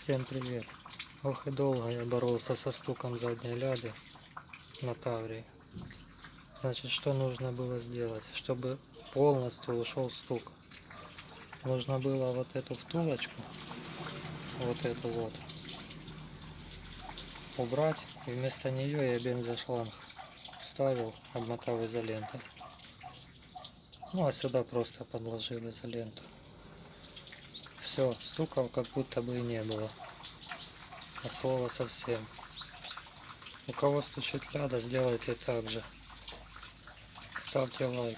Всем привет! Ох и долго я боролся со стуком задней ляды на Таврии. Значит, что нужно было сделать, чтобы полностью ушел стук? Нужно было вот эту втулочку, вот эту вот, убрать, и вместо нее я бензошланг вставил, обмотав изолентой. Ну а сюда просто подложил изоленту. Все, стуков как будто бы и не было. От слова совсем. У кого стучит ляда, сделайте так же. Ставьте лайк.